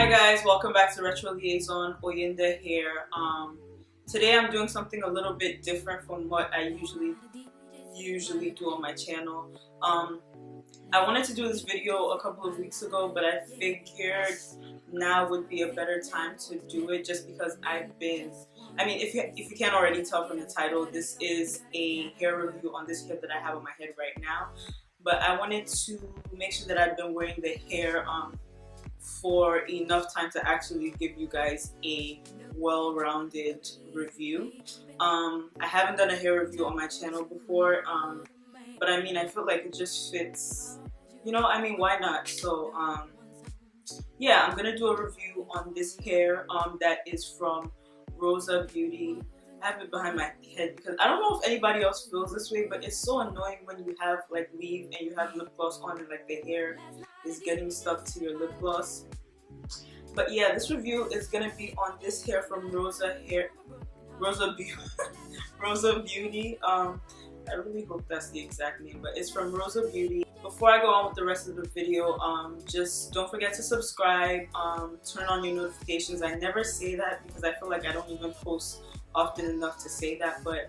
Hi guys, welcome back to Retro Liaison Oyinda here. Today I'm doing something a little bit different from what I usually do on my channel. I wanted to do this video a couple of weeks ago, but I figured now would be a better time to do it just because if you can't already tell from the title, this is a hair review on this hair that I have on my head right now. But I wanted to make sure that I've been wearing the hair for enough time to actually give you guys a well-rounded review. I haven't done a hair review on my channel before, but I feel like it just fits, why not? So yeah, I'm gonna do a review on this hair that is from Rosabeauty. I have it behind my head because I don't know if anybody else feels this way, but it's so annoying when you have like weave and you have lip gloss on and like the hair is getting stuck to your lip gloss. But yeah, this review is gonna be on this hair from Rosabeauty. I really hope that's the exact name, but it's from Rosabeauty. Before I go on with the rest of the video, just don't forget to subscribe, turn on your notifications. I never say that because I feel like I don't even post often enough to say that, but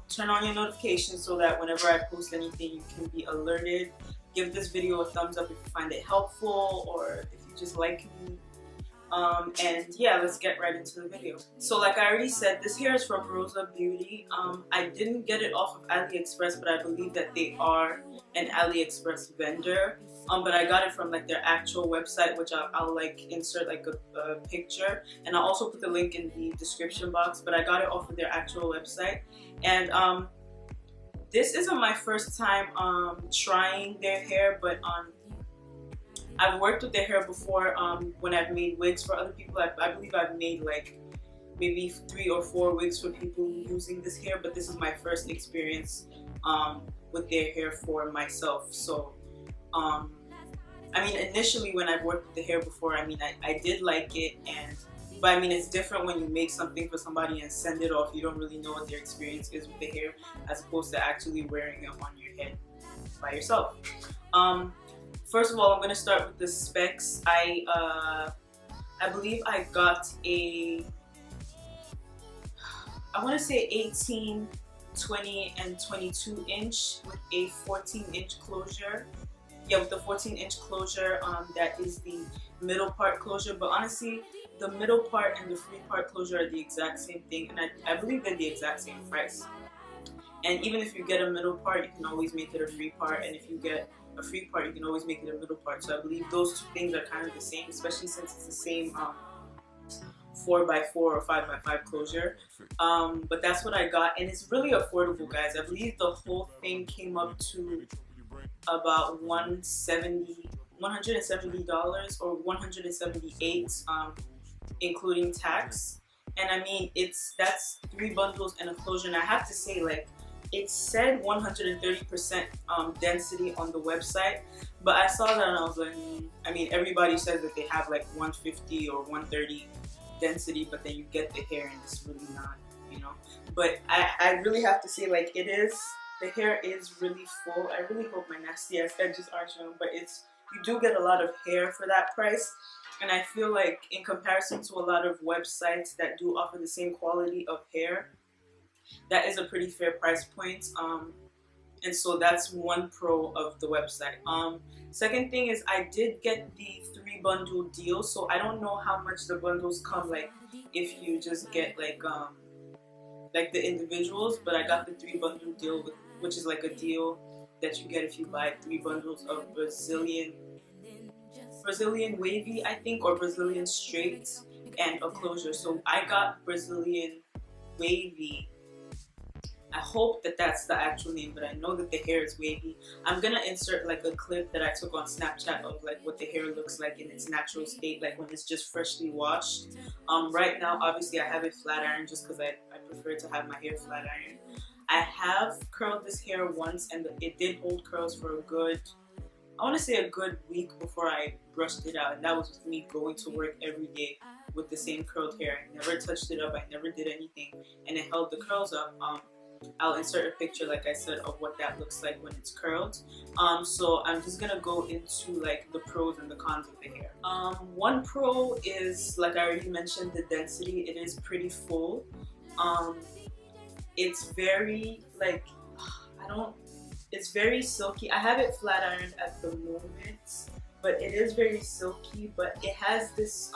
turn on your notifications so that whenever I post anything you can be alerted. Give this video a thumbs up if you find it helpful or if you just like me. And yeah, let's get right into the video. So like I already said, this hair is from Rosabeauty. I didn't get it off of AliExpress, but I believe that they are an AliExpress vendor. But I got it from like their actual website, which I'll like insert like a picture, and I'll also put the link in the description box. But I got it off of their actual website, and this isn't my first time trying their hair, but I've worked with their hair before when I've made wigs for other people. I believe I've made like maybe 3 or 4 wigs for people using this hair, but this is my first experience with their hair for myself. So initially when I've worked with the hair before, I did like it, but it's different when you make something for somebody and send it off. You don't really know what their experience is with the hair as opposed to actually wearing it on your head by yourself. First of all, I'm gonna start with the specs. I believe I got I want to say 18, 20, and 22 inch with a 14-inch closure. Yeah, with the 14-inch closure, that is the middle part closure. But honestly, the middle part and the free part closure are the exact same thing, and I believe they're the exact same price. And even if you get a middle part, you can always make it a free part, and if you get a free part, you can always make it a middle part. So I believe those two things are kind of the same, especially since it's the same 4x4 or 5x5 closure. But that's what I got, and it's really affordable, guys. I believe the whole thing came up to about $170 or $178, including tax. And that's 3 bundles and a closure. And I have to say, like, it said 130% density on the website, but I saw that and I was like, everybody says that they have like 150 or 130 density, but then you get the hair and it's really not, But I really have to say, like, the hair is really full. I really hope my nasty ass edges aren't shown, but you do get a lot of hair for that price. And I feel like in comparison to a lot of websites that do offer the same quality of hair, that is a pretty fair price point. And so that's one pro of the website. Second thing is I did get the 3 bundle deal, so I don't know how much the bundles come, like if you just get like the individuals, but I got the 3 bundle deal, which is like a deal that you get if you buy 3 bundles of Brazilian wavy, I think, or Brazilian straight and a closure. So I got Brazilian wavy. I hope that that's the actual name, but I know that the hair is wavy. I'm gonna insert like a clip that I took on Snapchat of like what the hair looks like in its natural state, like when it's just freshly washed. Right now, obviously, I have it flat iron just because I prefer to have my hair flat iron. I have curled this hair once, and it did hold curls for a good, I want to say a good week before I brushed it out, and that was with me going to work every day with the same curled hair. I never touched it up, I never did anything, and it held the curls up. I'll insert a picture, like I said, of what that looks like when it's curled. So I'm just gonna go into like the pros and the cons of the hair. One pro is, like I already mentioned, the density. It is pretty full. It's very like, it's very silky. I have it flat ironed at the moment, but it is very silky, but it has this,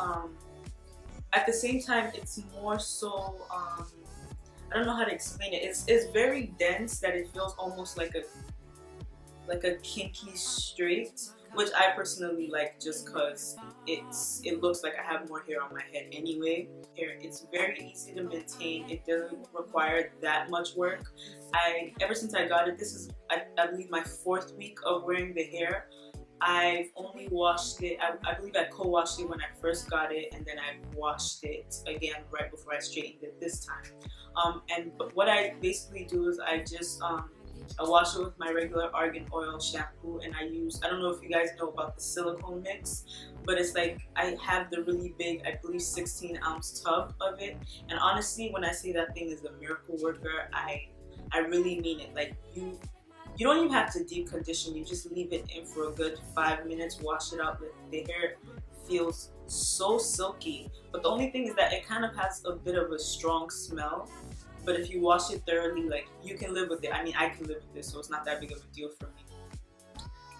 at the same time, it's more so, I don't know how to explain it. It's very dense that it feels almost like a kinky straight, which I personally like just because it looks like I have more hair on my head anyway. It's very easy to maintain. It doesn't require that much work. Ever since I got it, this is I believe my 4th week of wearing the hair. I've only washed it, I believe I co-washed it when I first got it, and then I washed it again right before I straightened it this time. But what I basically do is I just I wash it with my regular argan oil shampoo, and I don't know if you guys know about the silicone mix, but it's like I have the really big, I believe 16-ounce tub of it, and honestly when I say that thing is a miracle worker, I really mean it. Like you don't even have to deep condition, you just leave it in for a good 5 minutes, wash it out. The hair feels so silky, but the only thing is that it kind of has a bit of a strong smell. But if you wash it thoroughly, like, you can live with it. I mean, I can live with this, so it's not that big of a deal for me.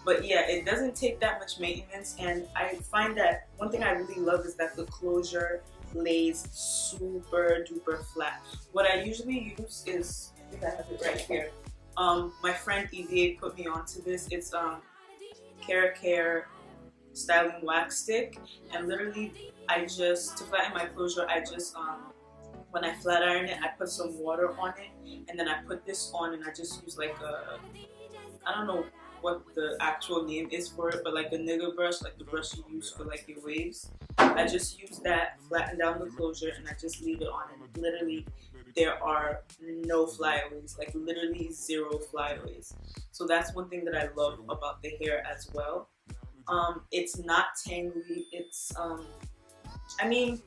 But yeah, it doesn't take that much maintenance, and I find that one thing I really love is that the closure lays super duper flat. What I usually use is, I think I have it right here. My friend EVA put me onto this. It's Care styling wax stick, and literally to flatten my closure, when I flat iron it, I put some water on it, and then I put this on, and I just use like I don't know what the actual name is for it, but like a nigger brush, like the brush you use for like your waves. I just use that, flatten down the closure, and I just leave it on, and literally there are no flyaways, like literally 0 flyaways. So that's one thing that I love about the hair as well. It's not tangly. It's I mean,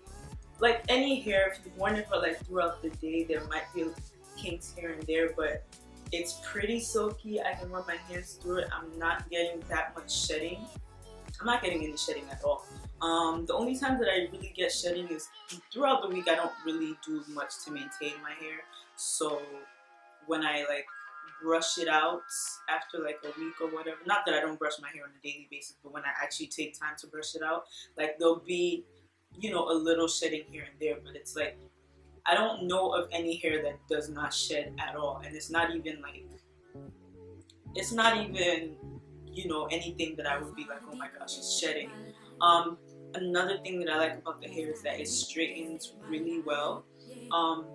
like any hair, if you've worn it for like throughout the day, there might be kinks here and there, but it's pretty silky. I can run my hands through it. I'm not getting that much shedding. I'm not getting any shedding at all. The only time that I really get shedding is throughout the week. I don't really do much to maintain my hair, so when I like brush it out after like a week or whatever, not that I don't brush my hair on a daily basis, but when I actually take time to brush it out, like there'll be, you know, a little shedding here and there, but it's like I don't know of any hair that does not shed at all, and it's not even you know, anything that I would be like, oh my gosh, it's shedding. Another thing that I like about the hair is that it straightens really well. To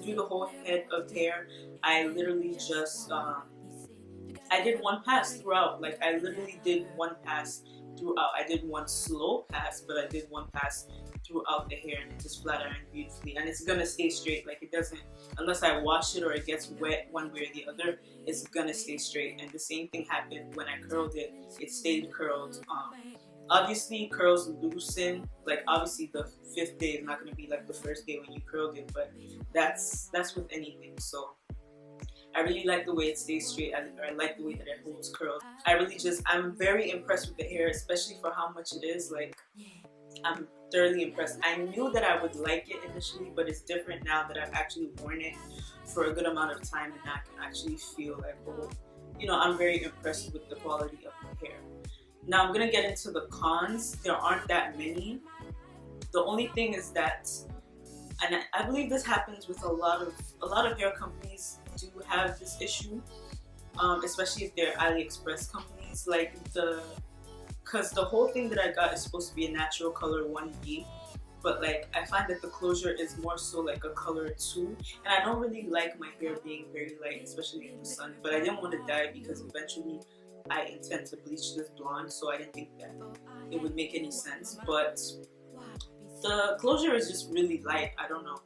do the whole head of hair, I literally just I did one pass throughout. Like I literally did one pass throughout. I did one slow pass, but I did one pass throughout the hair, and it just flat ironed beautifully, and it's gonna stay straight. Like it doesn't, unless I wash it or it gets wet one way or the other, it's gonna stay straight. And the same thing happened when I curled it. It stayed curled. Obviously curls loosen, like obviously the 5th day is not going to be like the 1st day when you curled it, but that's with anything. So I really like the way it stays straight. I like the way that it holds curls. I'm very impressed with the hair, especially for how much it is. Like I'm thoroughly impressed. I knew that I would like it initially, but it's different now that I've actually worn it for a good amount of time, and I can actually feel like, oh, you know, I'm very impressed with the quality of the hair. Now I'm gonna get into the cons. There aren't that many. The only thing is that, and I believe this happens with a lot of hair companies do have this issue, especially if they're AliExpress companies. Like because the whole thing that I got is supposed to be a natural color 1B, but like I find that the closure is more so like a color 2, and I don't really like my hair being very light, especially in the sun. But I didn't want to dye it because eventually I intend to bleach this blonde, so I didn't think that it would make any sense. But the closure is just really light. I don't know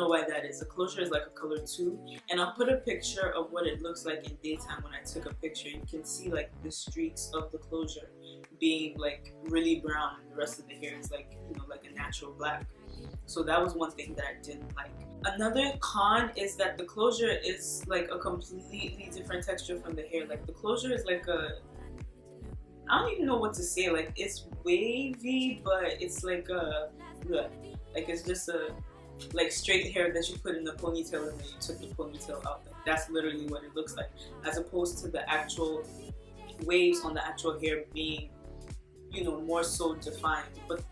why that is. The closure is like a color 2, and I'll put a picture of what it looks like in daytime. When I took a picture, you can see like the streaks of the closure being like really brown, and the rest of the hair is like, you know, like a natural black. So that was one thing that I didn't like. Another con is that the closure is like a completely different texture from the hair. Like the closure is like I don't even know what to say. Like it's wavy, but it's like like it's just a like straight hair that you put in the ponytail and then you took the ponytail out. Like, that's literally what it looks like, as opposed to the actual waves on the actual hair being, you know, more so defined. But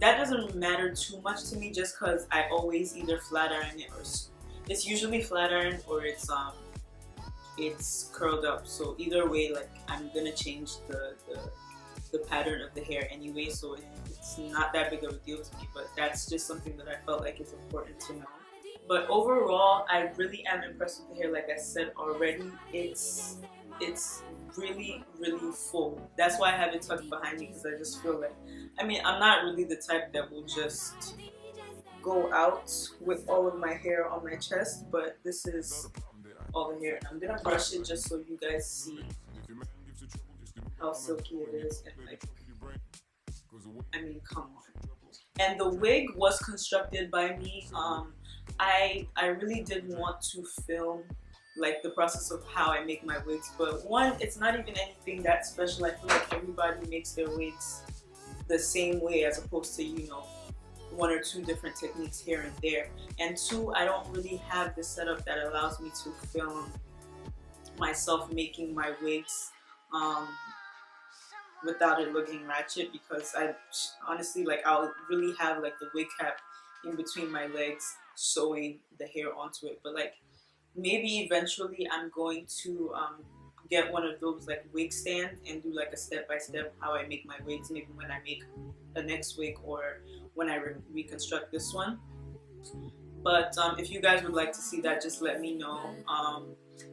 that doesn't matter too much to me, just because I always either flat iron it, or it's usually flat iron, or it's curled up. So either way, like I'm gonna change the pattern of the hair anyway, so it's not that big of a deal to me. But that's just something that I felt like is important to know. But overall, I really am impressed with the hair. Like I said already, it's really full. That's why I have it tucked behind me, because I just feel like, I mean, I'm not really the type that will just go out with all of my hair on my chest, but this is all the hair, and I'm gonna brush it just so you guys see how silky it is. And like, I mean, come on. And the wig was constructed by me. I really did want to film like the process of how I make my wigs, but one, it's not even anything that special. I feel like everybody makes their wigs the same way, as opposed to, you know, one or two different techniques here and there. And two, I don't really have the setup that allows me to film myself making my wigs without it looking ratchet, because I honestly, like, I'll really have like the wig cap in between my legs sewing the hair onto it. But like, maybe eventually I'm going to get one of those like wig stands and do like a step-by-step how I make my wigs, maybe when I make the next wig or when I reconstruct this one. But if you guys would like to see that, just let me know.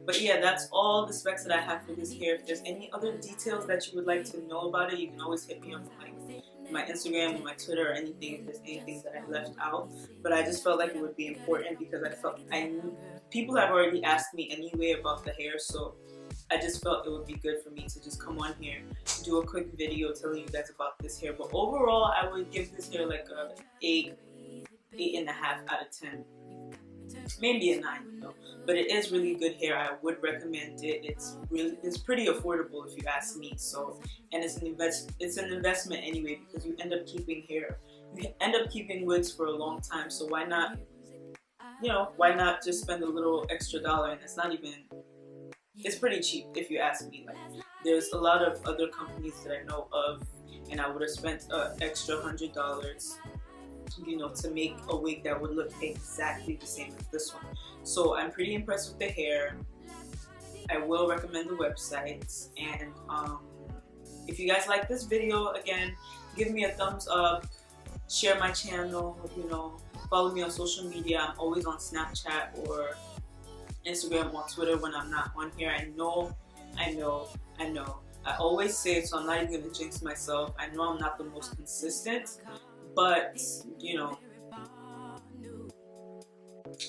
But yeah, that's all the specs that I have for this hair. If there's any other details that you would like to know about it, you can always hit me up on like my Instagram or my Twitter or anything if there's anything that I left out. But I just felt like it would be important, because I knew people have already asked me anyway about the hair, so I just felt it would be good for me to just come on here, do a quick video telling you guys about this hair. But overall, I would give this hair like a 8.5 out of 10. Maybe a 9, you know. But it is really good hair. I would recommend it. It's pretty affordable if you ask me. So, and it's an investment anyway, because you end up keeping hair. You end up keeping wigs for a long time. So why not, you know, why not just spend a little extra dollar? And it's not even, it's pretty cheap if you ask me. Like, there's a lot of other companies that I know of, and I would have spent an extra $100, you know, to make a wig that would look exactly the same as this one. So I'm pretty impressed with the hair. I will recommend the website. And if you guys like this video, again, give me a thumbs up, share my channel, you know, follow me on social media. I'm always on Snapchat or Instagram or Twitter when I'm not on here. I know. I always say it, so I'm not even gonna jinx myself. I know I'm not the most consistent, but you know,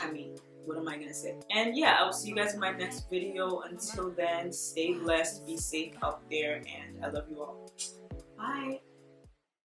I mean, what am I gonna say? And yeah, I will see you guys in my next video. Until then, stay blessed, be safe out there, and I love you all. Bye.